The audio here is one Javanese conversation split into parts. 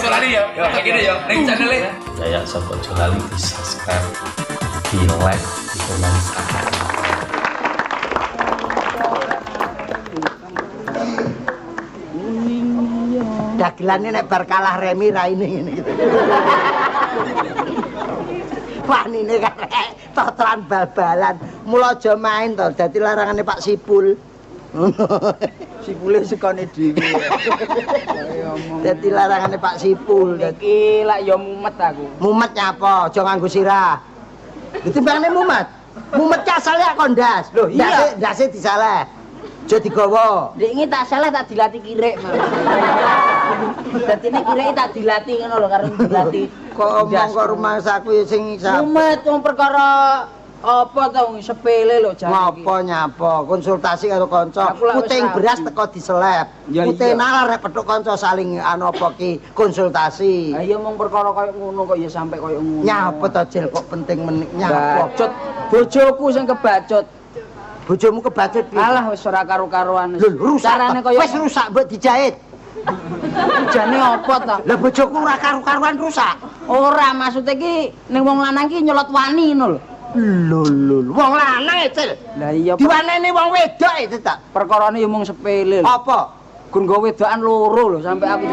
Ojo lali ya. Kayak gini ya. Ning channel Yayak Soko Jolali di subscribe, di like, di komen. Dagelane nek bar kalah remi raine ngene gitu. Wanine karek totran bal-balan. Mula aja main to, dadi larangane Pak Sipul. Sipule sekone dhewe. Dadi larangane Pak Sipul. Iki lak ya mumet aku. Mumet nyapa? Aja nganggo sirah. Ditimbangane mumet. Mumet ki asale kok ndas. Lho iya, ndase disaleh. Aja digawa. Ndek iki tak salah tak dilatih kirik, Mas. Dadi nek kirik tak dilatih ngono lho karo dilatih. Kok omong kok rumangsaku ya sing mumet wong perkara apa to wong sepele lho jane iki. Ngopo nyapa? Konsultasi karo kanca. Puting beras teko diselep. Putih nalar rek petuk kanca saling anu apa ki konsultasi. Ha iya mung perkara koyo ngono kok ya sampe koyo ngono. Nyapa to Jil kok penting menik nyapa? Bacut bojoku sing kebacut. Bojomu kebacut piye? Alah wis ora karo-karuan. Lho rusak. Carane koyo Wis rusak mbok dijahit. jane apa to? Lah bojoku ora karo-karuan rusak. Ora maksud iki ning wong lanang ki nyolot wani ngono lho. Lho, wong lanang Cil. Lah iya diwaneni wong wedok itu tak. Perkarane ya mung sepele lho. Apa? Gun nggo wedokan loro lho sampe aku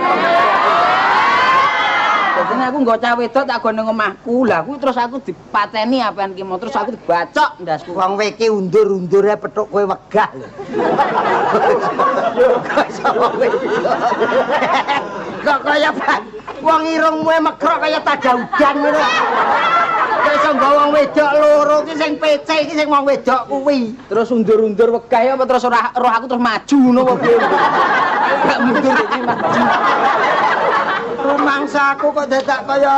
Dadi aku nggo cah wedok tak gone omahku. Lah kuwi terus aku dipateni apean ki mau terus aku dibacok ndasku. Wong weke undur-undure petuk kowe wegah lho. Kok kaya wong irungmu mekrok kaya tajaudan ngono. Kok iso nggo wong wedok loro ki sing pece iki sing wong wedok kuwi. Terus undur-undur wegah apa terus roh aku terus maju ngono apa piye? Gak mundur iki maju. Rumangsaku kok dadak kaya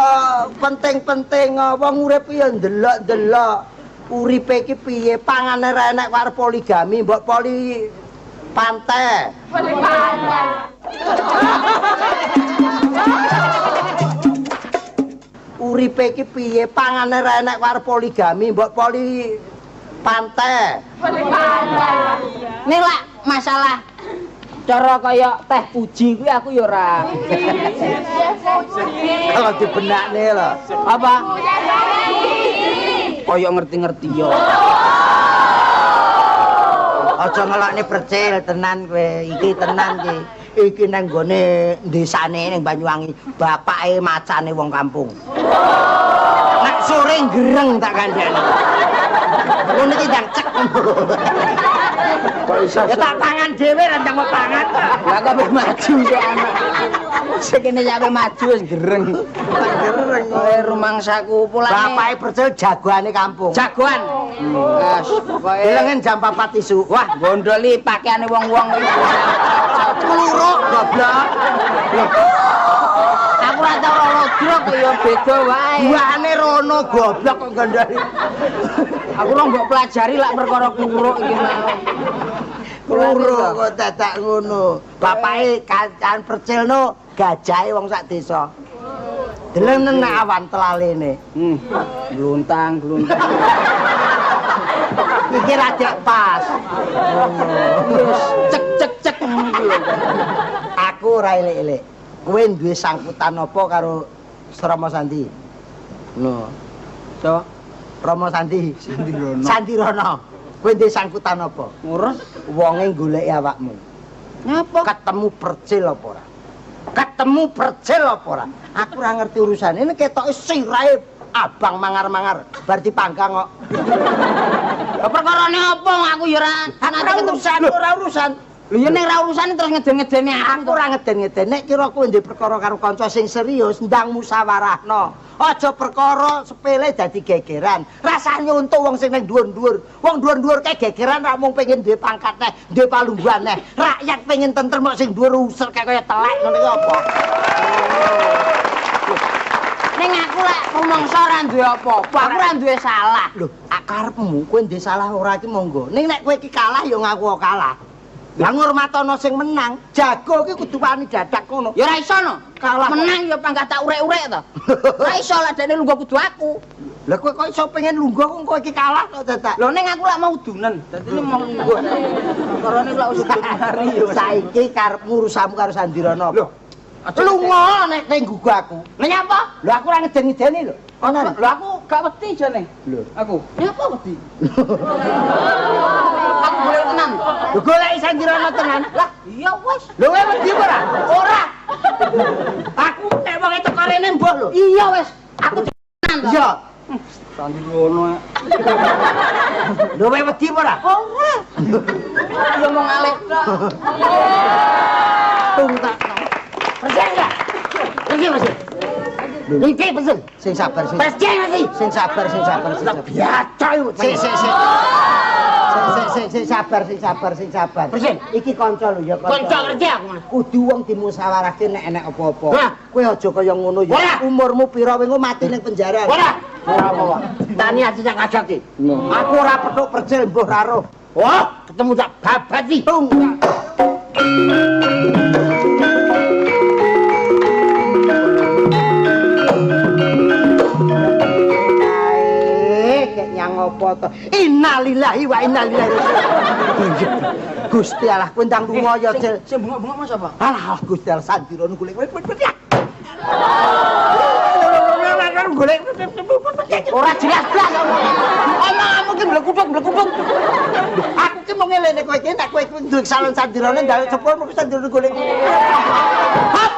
penting-penting wong urip ya ndelok-ndelok. Uripe iki piye? Pangane ra enek karo poligami, mbok poli pantai. Poli pantai. Uripe iki piye? Pangane ra enek karo poligami, mbok poli pantai. Poli pantai. Ning lak masalah cara kaya teh puji kuwi aku ya ora. Kalau dibenakne lho. Apa? Kaya ngerti-ngerti ya. Aja ngelokne percil tenan kowe. Iki tenan ki. Iki nang gone desane ning Banyuwangi. Bapake macane wong kampung. Nek sore gereng tak kandhani. Ngono iki ndang cek. Kok iso? Ya tak tangan dhewe ra ndang tangan. Lah kok maju kok anak. Sekene sampe maju wis gereng. Gereng. Kowe rumangsaku pulane. Bapake percil jagoane kampung. Jagoan. Wes pokoke Delengen jam 4 isuk. wah gondoli pakaiane wong-wong iki. Kluruk goblok. Aku ora tau rodro kok ya beda wae. Duane rono goblok kok gondoli. Aku ora mbok pelajari lak perkara kluruk iki mau. Kluruk kok dadak ngono. Bapake kancan percilno gajahe wong sak desa. Deleng nang awan telalene. Gluntang. Iki rada pas. Cek Aku ora elek-elek. Kowe duwe sangkutan apa karo Rama Sandi? Lho. So, Rama Sandi. Sandirono. Kowe duwe sangkutan apa? ngurus Wonge goleki awakmu. ngapa? Ketemu percil apa ora? Ketemu percil apa ora? Aku ora ngerti urusane. Ini ketoke sirahe abang mangar-mangar. Bar dipanggang kok. Lah perkarane apa aku ya ora Ora urusan. Lho ya nek ra urusane terus ngeden-ngedeni Aku ora ngeden-ngeden. Nek kira kowe ndek perkara karo kanca sing serius, ndang musyawarahno. Aja perkara sepele dadi gegeran. Rasane untuk wong sing ning dhuwur-dhuwur. Wong dhuwur-dhuwur kae gegeran ra mung pengen duwe pangkat neh, duwe palungguhan neh. Rakyat pengen tentrem kok sing dhuwur user kae kaya telek ngono iki apa? ning aku lek rumangsa ora duwe apa-apa, aku ora duwe salah. Lho, karepmu kowe ndek salah ora iki monggo. Ning nek kowe iki kalah ya ngaku kalah. Lah ngurmatono sing menang, jago iki kudu wani dadak ngono. Ya ora iso no. Kalah menang ya pangkat tak urek-urek to. Ora iso lah dene lungguh kudu aku. Lah kowe kok iso pengen lungguh kok kowe iki kalah kok dadak. Lho ning aku lak mau dunen. Dadi mau lungguh. Karone lak usah mari yo. Saiki karepmu urusanmu karo Sandirono. Lho, Lunga nek ning gugu aku. Lah nyapa? Lho aku ora ngeden-ngedeni lho. Ana. Lho aku gak wedi jane. Lho. Aku. Nyapa wedi? Aku golek tenan. Lho golek Sandirana tenan. Lah iya wis. Lho kowe wedi ora? Ora. Aku nek wong teko rene mbuh lho. Iya wis. Aku tenan. Iya. Sandirono. Lho kowe wedi ora? Ora. Ya mau ngalih tok. Tungtak. Persen enggak? Persen masih. Iki pesen. Sing sabar sing. Persen masih. Sing sabar sing sabar sing sabar. Biasa yo. Sing sabar. Persen. Iki kanca lho ya kanca. Kanca kerja aku. Kudu wong dimusyawarahke nek enek apa-apa. Kowe aja kaya ngono ya. Umurmu pira wingi mati ning penjara. Ora. Ora apa-apa. Tani ati sak ajak iki. Aku ora petuk percil mbuh ra roh. Wah, ketemu tak babat iki. Apa to? Innalillahi wa inna ilaihi raji'un. Gusti Allah kowe ndang lunga ya, Cil. Sing bengok-bengok Mas apa? Alah Gusti Allah Sandirana golek. Golek. Ora jelas-jelas. Omongmu ki blekuduk. Aku ki mau ngelene kowe iki nek kowe duwe salon Sandirana ndang sepur mung Sandirana golek. Hop.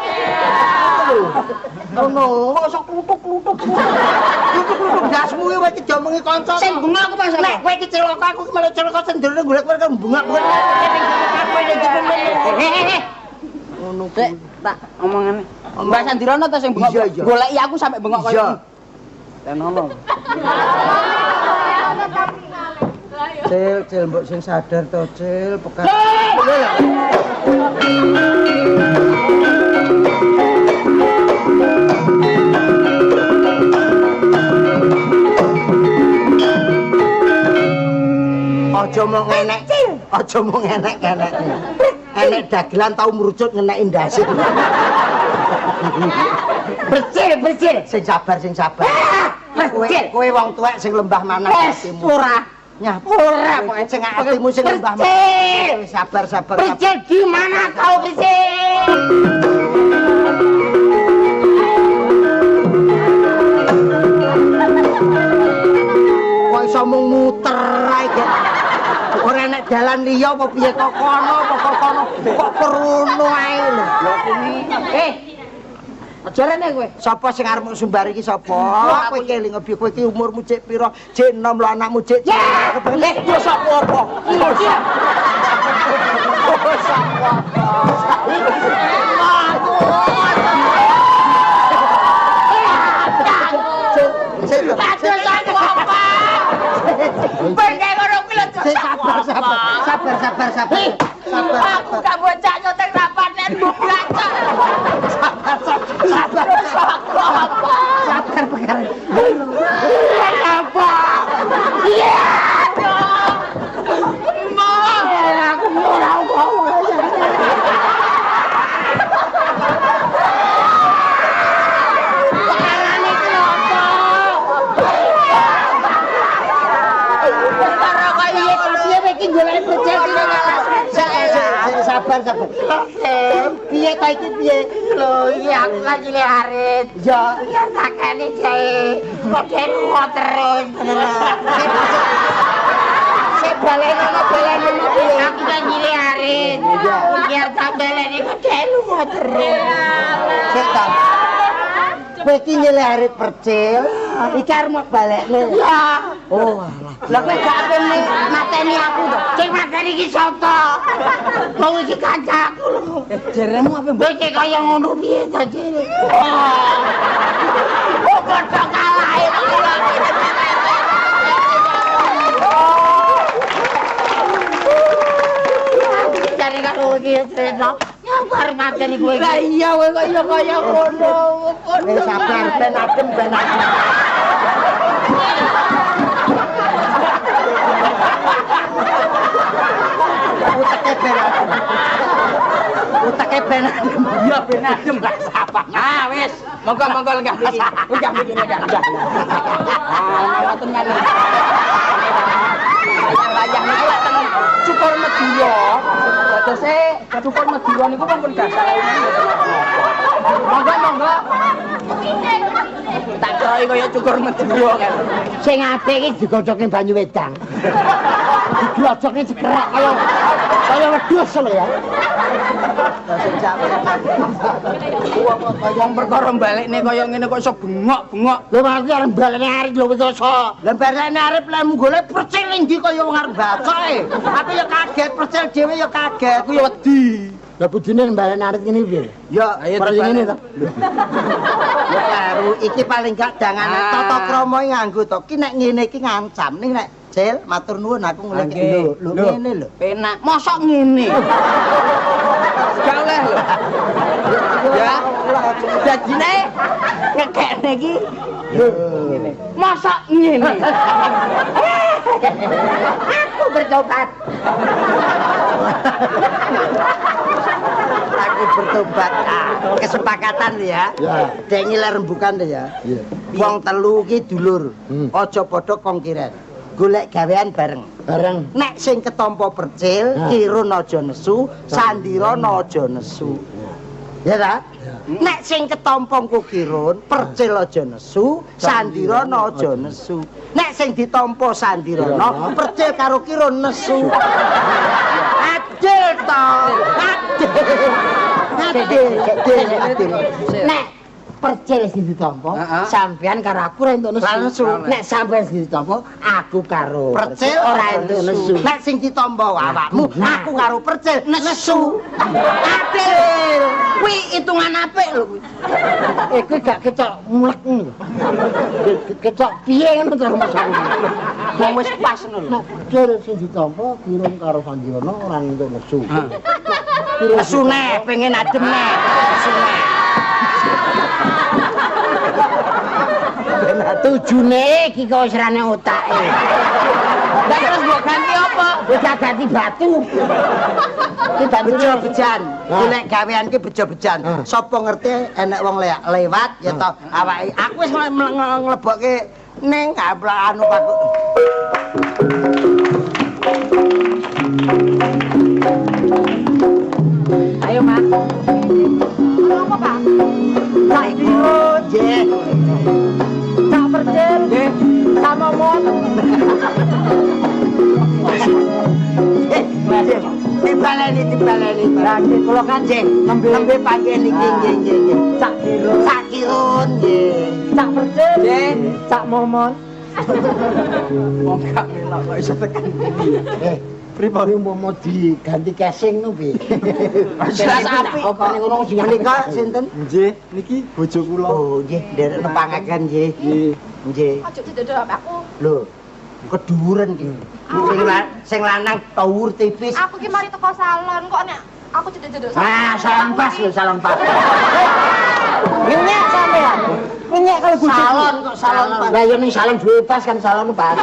Ono, kok klutuk-klutuk. Klutuk-klutuk dasmu iki kowe iki diomongi kanca. Sing bengok aku Mas. Nek kowe iki celaka aku ki malah celaka Sandirana golek kowe kan bengok kowe. Ngono kuwi. Tak omongane. Mbak Sandirana ta sing bengok. Goleki aku sampe bengok koyo iki. Tenono. Cil, mbok sing sadar to, Cil, pekan. Aja mung enek. Aja mung enek-enek. Enek dagelan tau merucut ngeneki ndase. Bercil. Sing sabar. Kowe wong tuwek sing lembah manah atimu. Ora. Ora pokoke sing atimu sing lembah manah. Sabar. Bercil di mana kau bercil? Kok iso mung muter ae gek. Ora nek dalan liya apa piye kok kono kok perono ae lho. Lha kuwi. Aja rene kowe. Sapa sing arep sumbari iki sapa? Kowe keling obi kowe iki umurmu cek pira? Cek enom lho anakmu cek. Yo sapa apa? Sabar. Aku gak bocah nyoteng rapat nek bulan. Sabar. Sabar. Apa? Iya. Aku ora ngomong. Sabar. Piye ta iki piye? Lho, iki aku lagi leharit. Ya, takane jae. Kok dhewe terus. Sik baleni piye? Aku lagi leharit. Biar tak baleni kok dhewe terus. Sik ta. Kowe iki nyeleharit percil. Iki arep mau balekne. Ya. Oh, alah. Lah kowe gak ape mateni aku to. Sing mateni iki sapa? Wong iki kancaku lho. Jeremu ape mbok iki kaya ngono piye to, Jere? Oh, padha kalah iki. Jare karo iki Tresno. Nyambar mateni kowe. Lah iya kowe kok ya kaya ngono. Wis sabar ben adem. Utake ben adem. Ya ben adem lah sapa. Ah wis, monggo lenggah iki. Lenggah iki lenggah. Ah, ngoten kan. Bayang niku lek teng Cukur Medira. Terus Cukur Medira niku pun dasar. Roy kaya cukur Madura kan. Sing apik iki digodhog ning banyu wedang. Diglojokne cekrek kaya wedhus lho ya. Wong perkara balikne kaya ngene kok iso bengok-bengok. Lho aku arep balene arep lho wis iso. Lah balene arep lan golek percil ning ndi kaya wong arep bacoke. Aku ya kaget, percil dhewe ya kaget. Aku ya wedi. Lah budine balene arep ngene piye? Ya ora ngene to. Ya karo iki paling gak dangane tata krama nganggo to. Ki nek ngene iki ngancam ning nek Cil, matur nuwun aku ngulek lho ngene lho. Penak, mosok ngene. Gak oleh lho. Ya. Dadine ngekekne iki ngene. Mosok ngene. Aku bertobat. Aku bertobat. Kesepakatan ya. Dek ngiler rembukan to ya. Wong telu ki dulur. Aja padha kongkiran. Golek gawean bareng. Nek sing ketampa percil, Kirun aja nesu, Sandira aja nesu. Ya ta? Nek sing ketampa ku Kirun, percil aja nesu, Sandira aja nesu. Nek sing ditampa Sandirana, percil karo Kirun nesu. Adil to. Adil. Nek percil sing ditampa, sampean karo aku ora entuk nesu. Nek sampean sing ditampa, aku karo percil ora entuk nesu. Nek sing ditampa awakmu, aku karo percil nesu. Adil. Kuwi hitungan apik lho kuwi. Kuwi gak kecok mulek lho. Kecok piye ngono to masaku. Wong wis pas ngono lho. Nek percil sing ditampa, Kirun karo Sandirana ora entuk nesu. Nesune pengen adem nek. Nesune. Tujune iki kok wis rene otake. Lah terus mbok ganti apa? Wis ganti batu. Ki bejo-bejan. Golek gawean ki bejo-bejan. Sapa ngerti enek wong lewat ya to awake. Aku wis nglebokke ning anu Pak. Ayo, Mak. Apa, Pak? Tak dirun, nggih. Tak percil, nggih. Tak momon. Dibaleni. Lah nggih kula kan nggih nembe panggen iki nggih. Sak kirun nggih. Tak percil, nggih. Tak momon. Wong gak melok kok iso tekan iki. Pripun umpama diganti casing no piye? Jelas apik. Opane ngono menika sinten? Nggih, niki bojo kula. Oh, nggih, nderek nepangaken nggih. Nggih. Ojo didodol ambek aku. Lho, keduren iki. Sing lanang dhuwur tipis. Aku ki mari teko salon kok nek aku didodol. Salon pas lho, salon pas. Ngenyek sampean. Ngenyek kalau bojo. Salon kok salon pas. Lah yo ning salon duwe pas kan salon pas.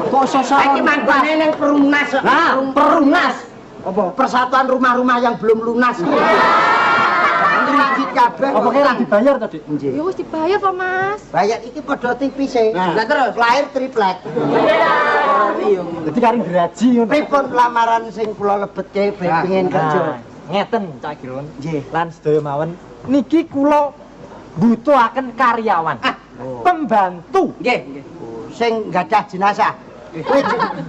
Kok iki manggone ning Perumnas. Nah, Perumnas. Apa? Persatuan rumah-rumah yang belum lunas. Kredit kabeh. Apa kira dibayar tadi? Nggih. Ya wis dibayar to, Mas. Bayar iki padha tipise. Lah terus Lahir triplek. Jadi karing geraji ngono. Pripun lamaran sing kula lebetke pengen kerja. Ngeten Cak Kirun. Nggih. Lan sedaya mawon niki kula butuhaken karyawan. Pembantu. nggih. Sing gadah jenazah.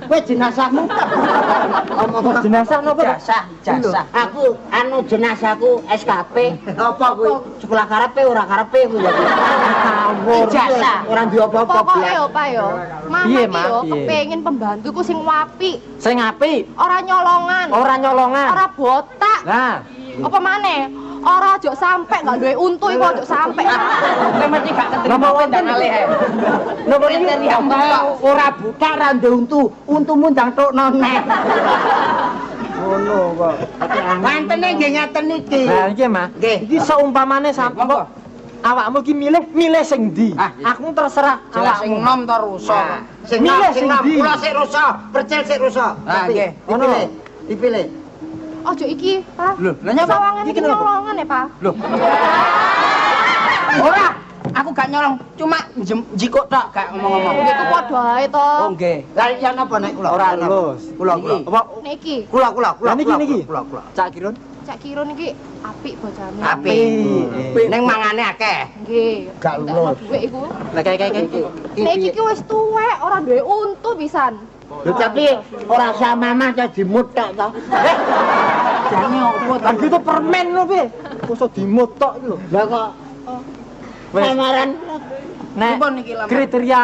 Kowe jenazahmu Kok jenazah napa? Jasa. Aku anu jenazahku SKP. Apa kuwi? Sekolah karepe ora karepe kuwi. Kawur. Jasa. Ora duwe apa-apa. Pokoke yo, Pak yo. Mama Piye, iki Mak? yo Piye? kepengin pembantuku sing apik, Sing apik, ora nyolongan, ora nyolongan. ora botak. Nah, Apa maneh? Ora aja sampe gak duwe untu iku aja sampe. Kowe mesti gak keterima Napa wonten wonten? alih ae. Napa iki ora buta ora ndek untu. Untumu ndang tokno nek. ngono kok. Mantene nggih ngaten iki. Nah, iki Mas. Nggih. Iki saumpamane sampe awakmu ki milih sing ndi? Aku terserah Jelas sing awakmu. nom to rusak. Sing Milih sing sing ndi? kula sik rusak, percil sik rusak. Ah, nggih. Dipilih. Dipilih. Ojo iki, Pak. Lho, lah nyapa? Sawangan Iki iki kenapa? nyolongan ya, Pak. Ora, aku gak nyolong, cuma jikuk tok gak ngomong-ngomong. Iku padha ae to. Oh nggih. Lah yen apa nek kula? Ora lulus. Kula. Niki. Kula. Lah niki. Kula. Cak Kirun. Cak Kirun iki apik bojane. Apik. Ning mangane akeh. Nggih. Gak lulus. Duwe iku. Lah kayak Nek iki ki wis tuwek, ora duwe untu pisan. Lho tapi ora usah mamah cah dimut tok to. jane opo ta gitu permen lho Pi. Kok dimut tok iki lho. Lah kok samaran Nek kriteria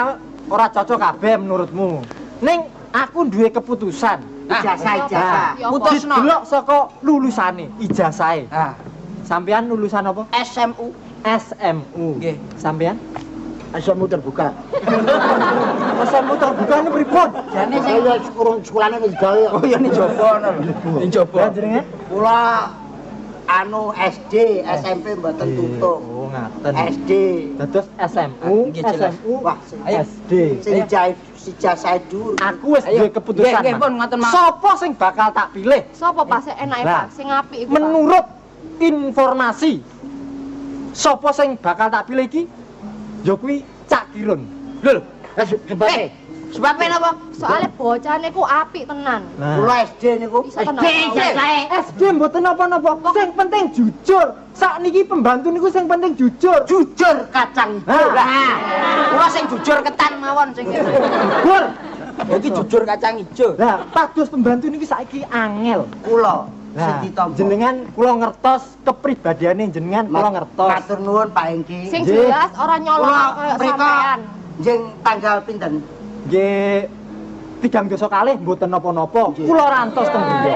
ora cocok kabeh menurutmu. Ning aku duwe keputusan. ijazah. Putusno. Delok saka lulusane, ijazahe. Ah, Sampean lulusan apa? SMU. SMU. nggih. Sampean? SMU terbuka. SMU terbuka ini pripun? Jane saya kurang sekolahane wis gawe. Oh ya ning jaba ngono lho. Ning jaba. Lah jenenge? Kula anu SD, SMP mboten tutup. Oh, ngaten. SD. Dados SMU, Nggih, jelas. SMU, Wah, SD. sing ijazah dur. Aku wis duwe keputusan. Nggih, pun ngoten mawon. Sopo sing bakal tak pilih? Sopo Pak sing enake Lah, Pak sing apik iku? Pak? Menurut informasi sopo sing bakal tak pilih iki? Ya kuwi Cak Kirun. Lho, Sebabnya sebabnya napa? Soale bocane ku apik tenan. kula SD niku Bisa kenal. SD mboten napa-napa. Sing penting jujur. Sakniki pembantu niku sing penting jujur. jujur kacang hijau. Nah, kula sing jujur ketan mawon sing Bur. iki jujur kacang ijo. Lah, pados pembantu niki saiki angel. Kula sing Nah, ditampa. jenengan kula ngertos kepribadiane jenengan kula ngertos. Matur nuwun Pak Engki. Sing Nggih. jelas ora nyolong Kula kaya mriko sampean. jeng tanggal pinten? Nggih 3 kalih mboten napa-napa. Kula rantos teng mriki.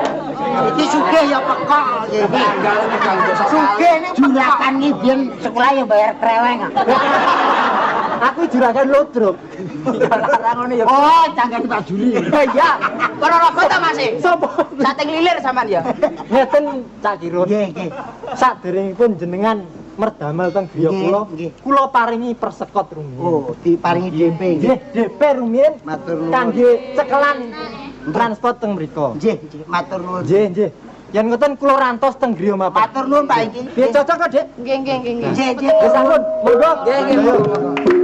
Iki sugih ya pekok iki. Sugih nek juragan iki biyen sekolah ya bayar kreweng. Aku juragan lodrok. Larang ngono ya. Oh, cangkem Pak Juli. Iya. Ponorogo ta Mas? Sopo? Sating lilir sampean ya. Ngeten Cak Kirun. Nggih, nggih. Saderengipun jenengan merdamel teng griya Nggih, kula. nggih. Kula paringi persekot rumiyin. Oh, diparingi DP nggih. Nggih, DP rumiyin Matur nuwun. kangge cekelan transport teng mriko. Nggih, nggih, matur nuwun. Nggih, nggih. Yen ngoten kula rantos teng griya mapan. Matur nuwun Pak Engki. Piye cocok kok, Dik? Nggih, nggih, nggih, nggih. Nggih, nggih. Wis sampun. Monggo. Nggih, nggih.